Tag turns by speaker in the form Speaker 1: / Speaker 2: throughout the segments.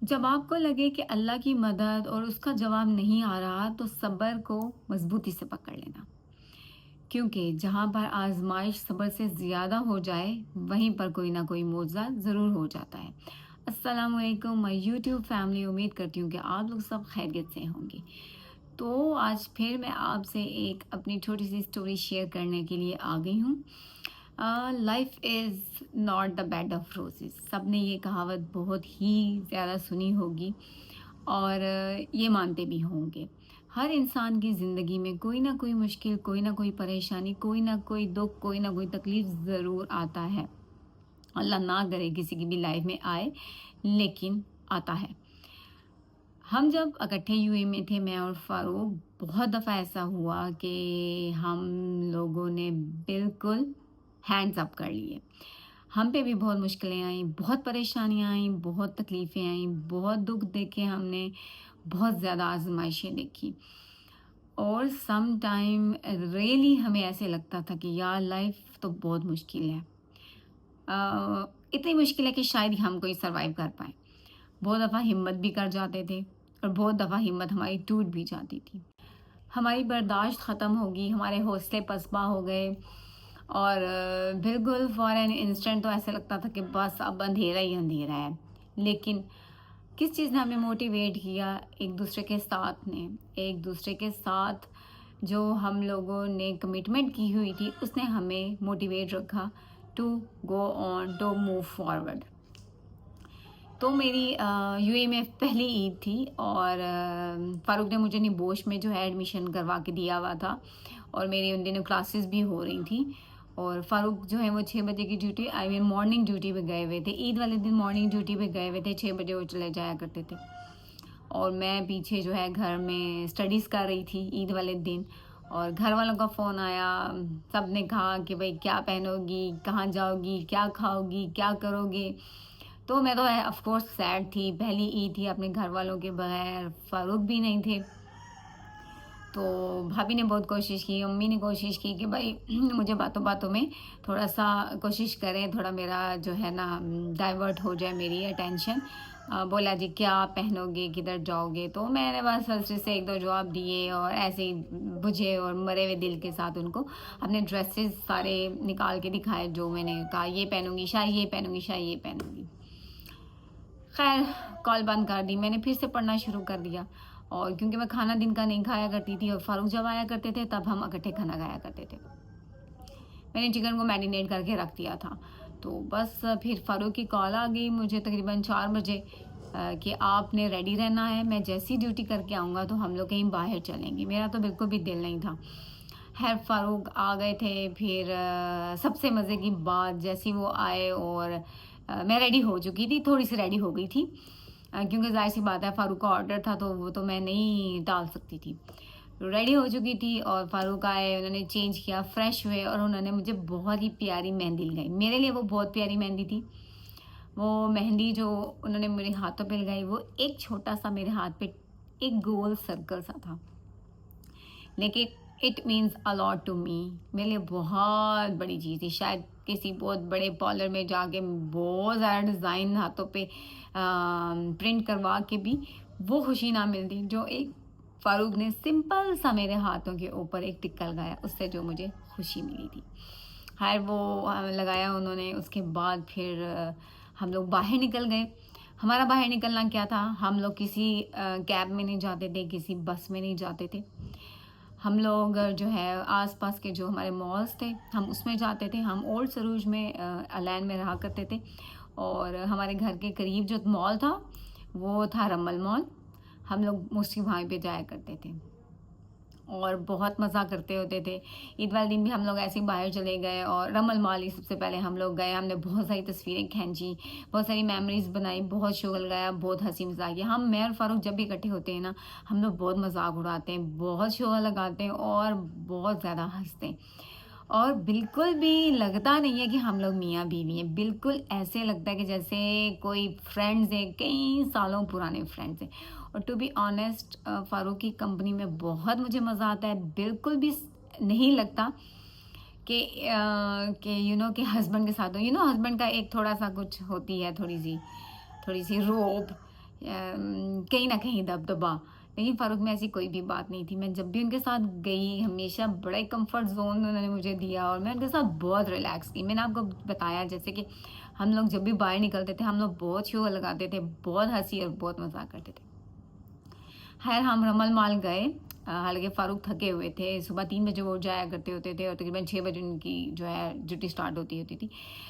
Speaker 1: जब आपको लगे कि अल्लाह की मदद और उसका जवाब नहीं आ रहा तो सब्र को मजबूती से पकड़ लेना, क्योंकि जहाँ पर आजमाइश सब्र से ज़्यादा हो जाए वहीं पर कोई ना कोई मौज़ा ज़रूर हो जाता है। अस्सलाम वालेकुम माय यूट्यूब फैमिली, उम्मीद करती हूँ कि आप लोग सब खैरियत से होंगे। तो आज फिर मैं आपसे एक अपनी छोटी सी स्टोरी शेयर करने के लिए आ गई हूँ। Life is not the bed of roses, सबने ये कहावत बहुत ही ज़्यादा सुनी होगी और ये मानते भी होंगे। हर इंसान की ज़िंदगी में कोई ना कोई मुश्किल, कोई ना कोई परेशानी, कोई ना कोई दुख, कोई ना कोई तकलीफ ज़रूर आता है। अल्लाह ना करे किसी की भी लाइफ में आए, लेकिन आता है। हम जब इकट्ठे यूए में थे, मैं और फ़ारूक, बहुत दफ़ा ऐसा हुआ कि हम लोगों ने बिल्कुल हैंड्स अप कर लिए। हम पे भी बहुत मुश्किलें आईं, बहुत परेशानियाँ आईं, बहुत तकलीफ़ें आईं, बहुत दुःख देखे हमने, बहुत ज़्यादा आज़माइशें देखी। और सम टाइम रियली हमें ऐसे लगता था कि यार लाइफ़ तो बहुत मुश्किल है। इतनी मुश्किल है कि शायद ही हम कोई सर्वाइव कर पाएँ। बहुत दफ़ा हिम्मत भी कर जाते थे और बहुत दफ़ा हिम्मत हमारी टूट भी जाती थी। हमारी बर्दाश्त ख़त्म हो गई, हमारे हौसले पसपा हो गए और बिल्कुल फॉर एन इंस्टेंट तो ऐसा लगता था कि बस अब अंधेरा ही अंधेरा है। लेकिन किस चीज़ ने हमें मोटिवेट किया? एक दूसरे के साथ ने, एक दूसरे के साथ जो हम लोगों ने कमिटमेंट की हुई थी, उसने हमें मोटिवेट रखा to go on, to move forward. तो मेरी यूएई में पहली ईद थी और फ़ारूक ने मुझे निबोश में जो है एडमिशन करवा के दिया हुआ था और मेरी उन दिनों क्लासेस भी हो रही थी। और फ़ारूक जो है वो 6 बजे की duty, I mean morning duty पे गए हुए थे। ईद वाले दिन मॉर्निंग ड्यूटी पे गए हुए थे, 6 बजे वो चले जाया करते थे। और मैं पीछे जो है घर में स्टडीज़ कर रही थी ईद वाले दिन। और घर वालों का फ़ोन आया, सब ने कहा कि भाई क्या पहनोगी, कहाँ जाओगी, क्या खाओगी, क्या करोगे? तो मैं तो ऑफ कोर्स सैड थी, पहली ईद थी अपने घर वालों के बगैर, फ़ारूक भी नहीं थे। तो भाभी ने बहुत कोशिश की, मम्मी ने कोशिश की कि भाई मुझे बातों-बातों में थोड़ा-सा कोशिश करें, थोड़ा मेरा जो है ना डाइवर्ट हो जाए मेरी अटेंशन। बोला जी क्या पहनोगे, किधर जाओगे? तो मैंने बस हल्के से 1-2 जवाब दिए और ऐसे ही बुझे और मरे हुए दिल के साथ उनको अपने ड्रेसेस सारे निकाल के दिखाए, जो मैंने कहा ये पहनूँगी, शायद ये पहनूँगी, शायद ये पहनूँगी। खैर, कॉल बंद कर दी, मैंने फिर से पढ़ना शुरू कर दिया। और क्योंकि मैं खाना दिन का नहीं खाया करती थी और फ़ारूक जब आया करते थे तब हम इकट्ठे खाना खाया करते थे। मैंने चिकन को मैरिनेट करके रख दिया था। तो बस फिर फ़ारूक की कॉल आ गई मुझे तकरीबन 4 बजे कि आपने रेडी रहना है, मैं जैसी ही ड्यूटी करके आऊँगा तो हम लोग कहीं बाहर चलेंगे। मेरा तो बिल्कुल भी दिल नहीं था। खैर फ़ारूक आ गए थे, फिर सबसे मज़े की बात, जैसे ही वो आए और मैं रेडी हो चुकी थी, थोड़ी-सी रेडी हो गई थी। क्योंकि ज़ाहिर-सी बात है फ़ारूक का ऑर्डर था तो वो तो मैं नहीं टाल सकती थी। रेडी हो चुकी थी और फ़ारूक आए, उन्होंने चेंज किया, फ्रेश हुए और उन्होंने मुझे बहुत ही प्यारी मेहंदी लगाई। मेरे लिए वो बहुत प्यारी मेहंदी थी। वो मेहंदी जो उन्होंने मेरे हाथों पे लगाई, वो एक छोटा-सा मेरे हाथ पे एक गोल सर्कल सा था। लेकिन it means a lot to me, मेरे लिए बहुत बड़ी चीज़ थी। शायद किसी बहुत बड़े पार्लर में जाके बहुत ज़्यादा डिज़ाइन हाथों पे प्रिंट करवा के भी वो खुशी ना मिलती जो एक फ़ारूक ने सिंपल सा मेरे हाथों के ऊपर एक टिक्का लगाया, उससे जो मुझे खुशी मिली थी। खैर वो लगाया उन्होंने, उसके बाद फिर हम लोग बाहर निकल गए। हमारा बाहर निकलना क्या था, हम लोग किसी कैब में नहीं जाते थे, किसी बस में नहीं जाते थे। हम लोग जो है आस-पास के जो हमारे मॉल्स थे, हम उसमें जाते थे। हम ओल्ड सरूज में अलाइन में रहा करते थे और हमारे घर के करीब जो मॉल था, वो था रम्मल मॉल। हम लोग मोस्टली वहाँ पे जाया करते थे और बहुत मज़ा करते होते थे। ईद वाले दिन भी हम लोग ऐसे ही बाहर चले गए और रमल मॉल ही सबसे पहले हम लोग गए। हमने बहुत सारी तस्वीरें खींची, बहुत सारी मेमोरीज़ बनाई, बहुत शुगर लगाया, बहुत हँसी मज़ाक किया। हम, मैं और फ़ारूक जब भी इकट्ठे होते हैं ना, हम लोग बहुत मज़ाक उड़ाते हैं, बहुत शुगर लगाते हैं और बहुत ज़्यादा हँसते हैं। और बिल्कुल भी लगता नहीं है कि हम लोग मियाँ-बीवी हैं। बिल्कुल ऐसे लगता है कि जैसे कोई फ्रेंड्स हैं, कई सालों पुराने फ्रेंड्स हैं। और टू बी ऑनेस्ट फ़ारूक की कंपनी में बहुत मुझे मज़ा आता है। बिल्कुल भी नहीं लगता कि कि हस्बैंड के साथ हो। हस्बैंड का एक थोड़ा-सा कुछ होती है, थोड़ी-सी रोब कहीं न कहीं दबदबा। लेकिन फ़ारूक में ऐसी कोई भी बात नहीं थी। मैं जब भी उनके साथ गई हमेशा बड़ा ही कम्फ़र्ट ज़ोन उन्होंने मुझे दिया और मैं उनके साथ बहुत रिलैक्स थी। मैंने आपको बताया जैसे कि हम लोग जब भी बाहर निकलते थे, हम लोग बहुत शोर लगाते थे, बहुत हँसी और बहुत मज़ाक करते थे। खैर हम रमल माल गए। हालाँकि फ़ारूक थके हुए थे, सुबह 3 बजे वो उठ जाया करते होते थे और तकरीबन 6 बजे उनकी जो है ड्यूटी स्टार्ट होती थी।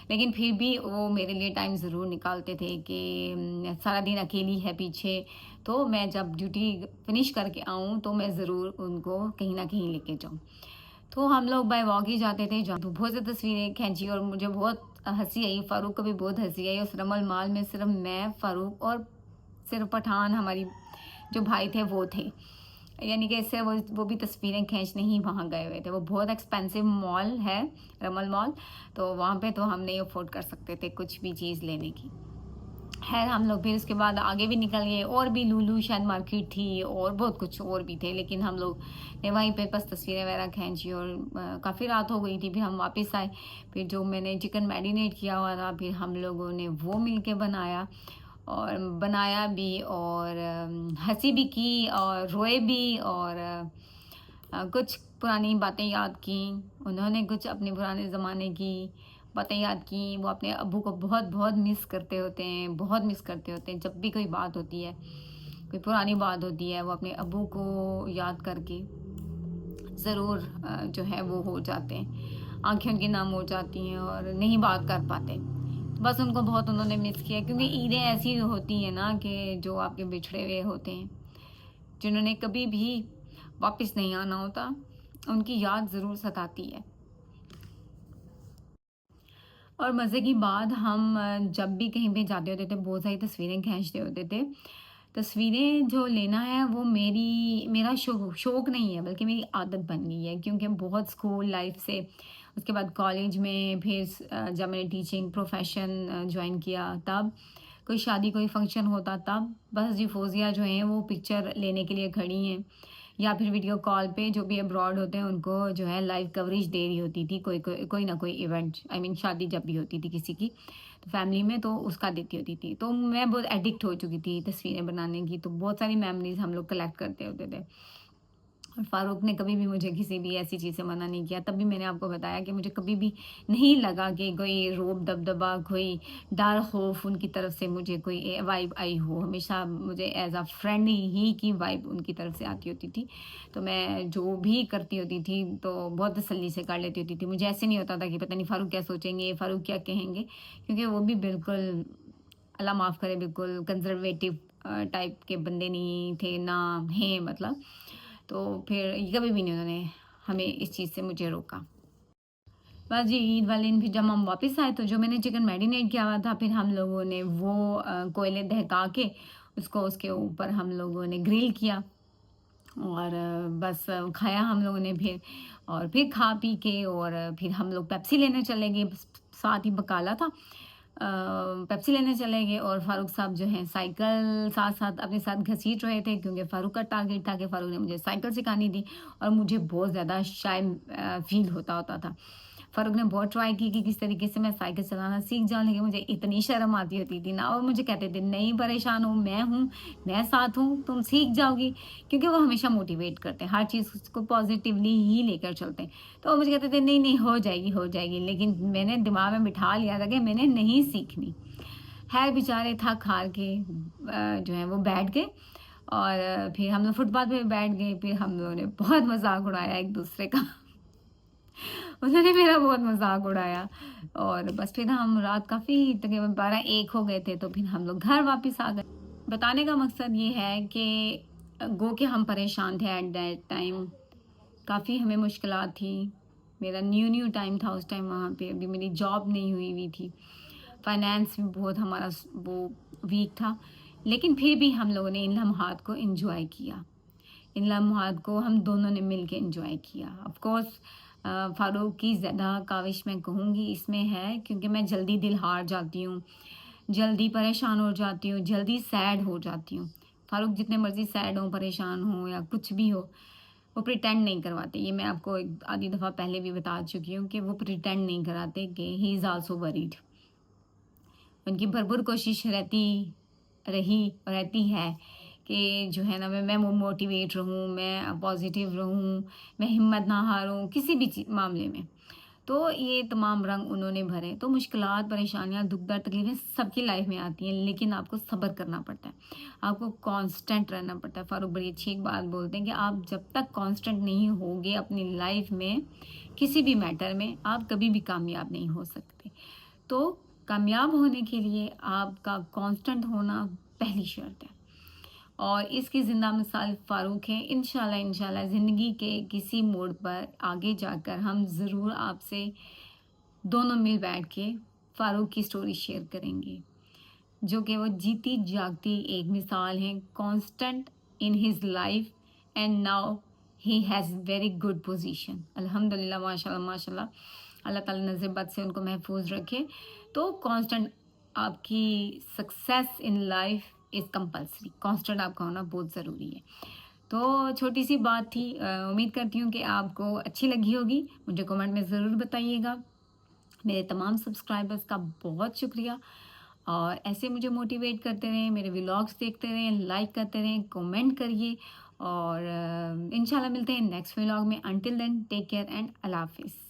Speaker 1: लेकिन फिर भी वो मेरे लिए टाइम ज़रूर निकालते थे कि सारा दिन अकेली है पीछे, तो मैं जब ड्यूटी फिनिश करके आऊँ तो मैं ज़रूर उनको कहीं न कहीं लेके जाऊँ। तो हम लोग बाय वॉक ही जाते थे, जहाँ तो बहुत सी तस्वीरें खींची और मुझे बहुत हँसी आई, फ़ारूक को भी बहुत हँसी आई। उस रमल माल में सिर्फ़ मैं, फ़ारूक और सिर्फ़ पठान हमारी जो भाई थे वो थे। यानी कि इससे वो भी तस्वीरें खींचने ही वहाँ गए हुए थे। वो बहुत एक्सपेंसिव मॉल है, रमल मॉल, तो वहाँ पे तो हम नहीं अफ़ोर्ड कर सकते थे कुछ भी चीज़ लेने की। ख़ैर हम लोग फिर उसके बाद आगे भी निकल गए और भी लुलु शायद मार्केट थी और बहुत कुछ और भी थे, लेकिन हम लोग ने वहीं पे बस तस्वीरें वगैरह खींची और काफ़ी रात हो गई थी। फिर हम वापस आए, फिर जो मैंने चिकन मैरिनेट किया हुआ था फिर हम लोगों ने वो मिल के और बनाया भी और हँसी भी की और रोए भी और कुछ पुरानी बातें याद की। उन्होंने कुछ अपने पुराने ज़माने की बातें याद की। वो अपने अब्बू को बहुत-बहुत मिस करते होते हैं, बहुत मिस करते होते हैं। जब भी कोई बात होती है, कोई पुरानी बात होती है, वो अपने अब्बू को याद करके ज़रूर जो है वो हो जाते हैं। आँखें उनकी नम हो जाती हैं और नहीं बात कर पाते। बस उनको बहुत उन्होंने मिस किया क्योंकि ईदें ऐसी होती हैं ना कि जो आपके बिछड़े हुए होते हैं, जिन्होंने कभी भी वापस नहीं आना होता, उनकी याद ज़रूर सताती है। और मज़े की बात हम जब भी कहीं पे जाते होते थे, बहुत सारी तस्वीरें खींचते होते थे। तस्वीरें जो लेना है वो मेरा शौक नहीं है बल्कि मेरी आदत बन गई है क्योंकि बहुत स्कूल लाइफ से उसके बाद कॉलेज में फिर जब मैंने टीचिंग प्रोफेशन जॉइन किया तब कोई शादी कोई फंक्शन होता तब बस जी फौजिया जो हैं वो पिक्चर लेने के लिए खड़ी हैं या फिर वीडियो कॉल पे जो भी अब्रॉड होते हैं उनको जो है लाइव कवरेज दे रही होती थी कोई ना कोई इवेंट आई मीन शादी जब भी होती थी किसी की तो फैमिली में तो उसका देती होती थी तो मैं बहुत एडिक्ट हो चुकी थी तस्वीरें बनाने की तो बहुत सारी मेमोरीज हम लोग कलेक्ट करते होते थे और फ़ारूक ने कभी भी मुझे किसी भी ऐसी चीज़ से मना नहीं किया। तब भी मैंने आपको बताया कि मुझे कभी भी नहीं लगा कि कोई रोब दबदबा, कोई डर खौफ उनकी तरफ से मुझे कोई वाइब आई हो। हमेशा मुझे एज़ अ फ्रेंड ही की वाइब उनकी तरफ से आती होती थी। तो मैं जो भी करती होती थी तो बहुत तसल्ली से कर लेती होती थी। मुझे ऐसे नहीं होता था कि पता नहीं फ़ारूक क्या सोचेंगे, फ़ारूक क्या कहेंगे? क्योंकि वो भी बिल्कुल अल्लाह माफ़ करे बिल्कुल कंज़र्वेटिव टाइप के बंदे नहीं थे, ना हैं मतलब। तो फिर कभी भी नहीं उन्होंने हमें इस चीज़ से मुझे रोका। बस जी ईद वाले दिन फिर जब हम वापस आए तो जो मैंने चिकन मैरिनेट किया हुआ था फिर हम लोगों ने वो कोयले दहका के उसको उसके ऊपर हम लोगों ने ग्रिल किया और बस खाया हम लोगों ने फिर और फिर खा पी के और फिर हम लोग पेप्सी लेने चले गए साथ ही बकाला था पेप्सी लेने चले गए और फ़ारूक साहब जो हैं साइकिल साथ-साथ अपने साथ घसीट रहे थे क्योंकि फ़ारूक का टारगेट था कि फ़ारूक ने मुझे साइकिल सिखानी थी और मुझे बहुत ज़्यादा शाय फ़ील होता था। फ़ारूक ने बहुत ट्राई की कि किस तरीके से मैं साइकिल चलाना सीख जाऊँ लेकिन मुझे इतनी शर्म आती होती थी ना और मुझे कहते थे, "नहीं परेशान हो, मैं हूँ, मैं साथ हूँ, तुम सीख जाओगी।" क्योंकि वो हमेशा मोटिवेट करते हैं, हर चीज़ को पॉज़िटिवली ही लेकर चलते हैं। तो वो मुझे कहते थे, "नहीं, नहीं, हो जाएगी।" लेकिन मैंने दिमाग में बिठा लिया था कि मैंने नहीं सीखनी। ख़ैर बेचारे थक-हार के जो है वो बैठ गए और फिर हम लोग फुटपाथ पे बैठ गए, फिर हम लोगों ने बहुत मज़ाक उड़ाया एक-दूसरे का। उन्होंने मेरा बहुत मज़ाक उड़ाया और बस फिर हम रात काफ़ी तकरीबन 12-1 हो गए थे, तो फिर हम लोग घर वापस आ गए। बताने का मकसद ये है कि गो के हम परेशान थे एट दैट टाइम, काफ़ी हमें मुश्किलात थी। मेरा न्यू टाइम था उस टाइम वहाँ पे, अभी मेरी जॉब नहीं हुई हुई थी। फाइनेंस भी बहुत हमारा वो वीक था, लेकिन फिर भी हम लोगों ने इन लम्हात को एन्जॉय किया। इन लम्हात को हम दोनों ने मिल के एन्जॉय किया। ऑफ़ कोर्स फ़ारूक की ज़्यादा काविश मैं कहूँगी इसमें है क्योंकि मैं जल्दी दिल हार जाती हूँ, जल्दी परेशान हो जाती हूँ, जल्दी सैड हो जाती हूँ। फ़ारूक जितने मर्ज़ी सैड हों, परेशान हों या कुछ भी हो, वो प्रिटेंड नहीं करवाते। ये मैं आपको एक आधी दफ़ा पहले भी बता चुकी हूँ कि वो प्रिटेंड नहीं कराते कि ही इज़ ऑल्सो वरीड। उनकी भरपूर कोशिश रहती रहती है कि जो है ना मैं मोटिवेट रहूँ, मैं पॉजिटिव रहूँ, मैं हिम्मत ना हारूँ किसी भी मामले में। तो ये तमाम रंग उन्होंने भरे। तो मुश्किलात, परेशानियाँ, दुख दर्द, तकलीफ़ें सबकी लाइफ में आती हैं, लेकिन आपको सब्र करना पड़ता है। आपको कांस्टेंट रहना पड़ता है। फ़ारूक बड़ी अच्छी एक बात बोलते हैं कि आप जब तक कांस्टेंट नहीं होगे अपनी लाइफ में, किसी भी मैटर में, आप कभी भी कामयाब नहीं हो सकते। तो कामयाब होने के लिए आपका कांस्टेंट होना पहली शर्त है। और इसकी ज़िंदा मिसाल फ़ारूक हैं। इंशाल्लाह ज़िंदगी के किसी मोड़ पर आगे जाकर हम ज़रूर आपसे दोनों मिल बैठ के फ़ारूक की स्टोरी शेयर करेंगे, जो कि वो जीती जागती एक मिसाल हैं, constant in his life and now he has very good position. अल्हम्दुलिल्लाह, माशाल्लाह माशाल्लाह। अल्लाह ताला नज़र बद से उनको महफूज रखे। तो कांस्टेंट आपकी success in life is compulsory. Constant आपका होना बहुत ज़रूरी है। तो छोटी सी बात थी, उम्मीद करती हूँ कि आपको अच्छी लगी होगी। मुझे कमेंट में ज़रूर बताइएगा। मेरे तमाम सब्सक्राइबर्स का बहुत शुक्रिया, और ऐसे मुझे मोटिवेट करते रहें, मेरे व्लॉग्स देखते रहें, लाइक करते रहें, कमेंट करिए, और इंशाल्लाह मिलते हैं नेक्स्ट व्लॉग में। Until then take care and अल्लाह हाफिज़।